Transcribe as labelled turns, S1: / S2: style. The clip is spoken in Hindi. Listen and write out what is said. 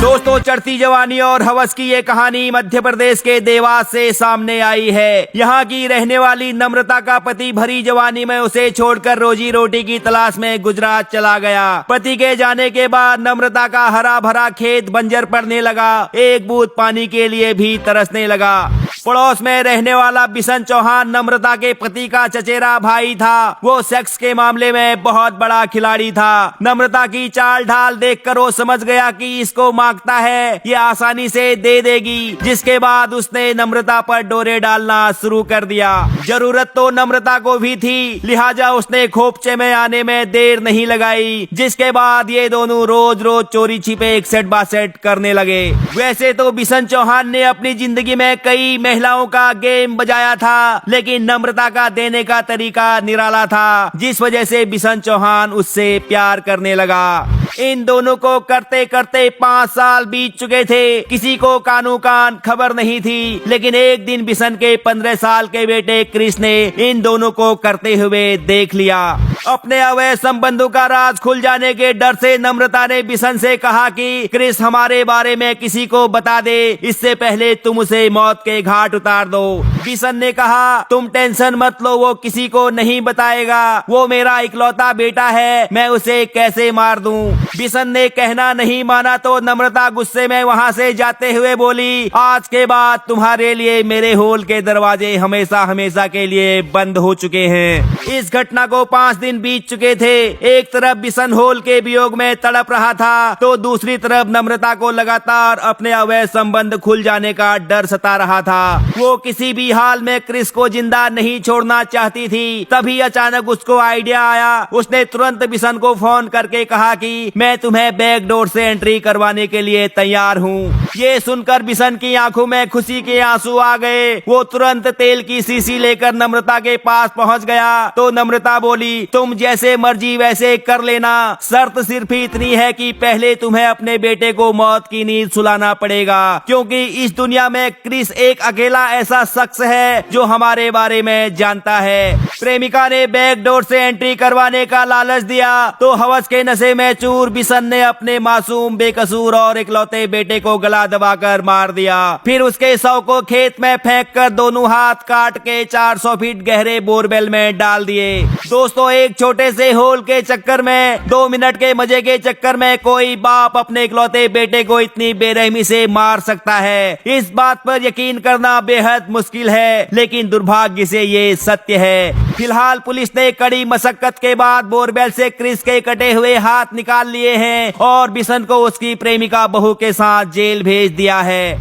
S1: दोस्तों, चढ़ती जवानी और हवस की ये कहानी मध्य प्रदेश के देवास से सामने आई है। यहाँ की रहने वाली नम्रता का पति भरी जवानी में उसे छोड़कर रोजी रोटी की तलाश में गुजरात चला गया। पति के जाने के बाद नम्रता का हरा भरा खेत बंजर पड़ने लगा, एक बूंद पानी के लिए भी तरसने लगा। पड़ोस में रहने वाला बिशन चौहान नम्रता के पति का चचेरा भाई था। वो सेक्स के मामले में बहुत बड़ा खिलाड़ी था। नम्रता की चाल ढाल देखकर वो समझ गया कि इसको मांगता है ये आसानी से दे देगी, जिसके बाद उसने नम्रता पर डोरे डालना शुरू कर दिया। जरूरत तो नम्रता को भी थी, लिहाजा उसने खोपचे में आने में देर नहीं लगाई, जिसके बाद ये दोनों रोज रोज चोरी छिपे एकसेट बासेट करने लगे। वैसे तो बिशन चौहान ने अपनी जिंदगी में कई महिलाओं का गेम बजाया था, लेकिन नम्रता का देने का तरीका निराला था, जिस वजह से बिशन चौहान उससे प्यार करने लगा। इन दोनों को करते करते 5 साल बीत चुके थे। किसी को कानू कान खबर नहीं थी, लेकिन एक दिन बिशन के 15 साल के बेटे क्रिस ने इन दोनों को करते हुए देख लिया। अपने अवैध संबंधों का राज खुल जाने के डर से नम्रता ने बिशन से कहा कि क्रिस हमारे बारे में किसी को बता दे, इससे पहले तुम उसे मौत के घाट उतार दो। बिशन ने कहा, तुम टेंशन मत लो, वो किसी को नहीं बताएगा, वो मेरा इकलौता बेटा है, मैं उसे कैसे मार दूं। बिशन ने कहना नहीं माना तो नम्रता गुस्से में वहां से जाते हुए बोली, आज के बाद तुम्हारे लिए मेरे होल के दरवाजे हमेशा हमेशा के लिए बंद हो चुके हैं। इस घटना को 5 दिन बीत चुके थे। एक तरफ बिशन होल के वियोग में तड़प रहा था, तो दूसरी तरफ नम्रता को लगातार अपने अवैध संबंध खुल जाने का डर सता रहा था। वो किसी भी हाल में क्रिस को जिंदा नहीं छोड़ना चाहती थी। तभी अचानक उसको आइडिया आया। उसने तुरंत बिशन को फोन करके कहा कि मैं तुम्हें बैक डोर से एंट्री करवाने के लिए तैयार हूँ। ये सुनकर बिशन की आंखों में खुशी के आंसू आ गए। वो तुरंत तेल की शीशी लेकर नम्रता के पास पहुंच गया तो नम्रता बोली, तुम जैसे मर्जी वैसे कर लेना, शर्त सिर्फ इतनी है कि पहले तुम्हें अपने बेटे को मौत की नींद सुलाना पड़ेगा, क्योंकि इस दुनिया में क्रिस एक अकेला ऐसा शख्स है जो हमारे बारे में जानता है। प्रेमिका ने बैक डोर से एंट्री करवाने का लालच दिया तो हवस के नशे में चूर बिशन ने अपने मासूम, बेकसूर और इकलौते बेटे को गला दबाकर मार दिया। फिर उसके शव को खेत में फेंककर दोनों हाथ काट के 400 फीट गहरे बोरवेल में डाल दिए। दोस्तों, एक छोटे से होल के चक्कर में, 2 मिनट के मजे के चक्कर में कोई बाप अपने इकलौते बेटे को इतनी बेरहमी से मार सकता है? इस बात पर यकीन करना बेहद मुश्किल है, लेकिन दुर्भाग्य से ये सत्य है। फिलहाल पुलिस ने कड़ी मशक्कत के बाद बोरवेल से क्रिस के कटे हुए हाथ निकाल लिए हैं और बिशन को उसकी प्रेमिका बहू के साथ जेल भेज दिया है।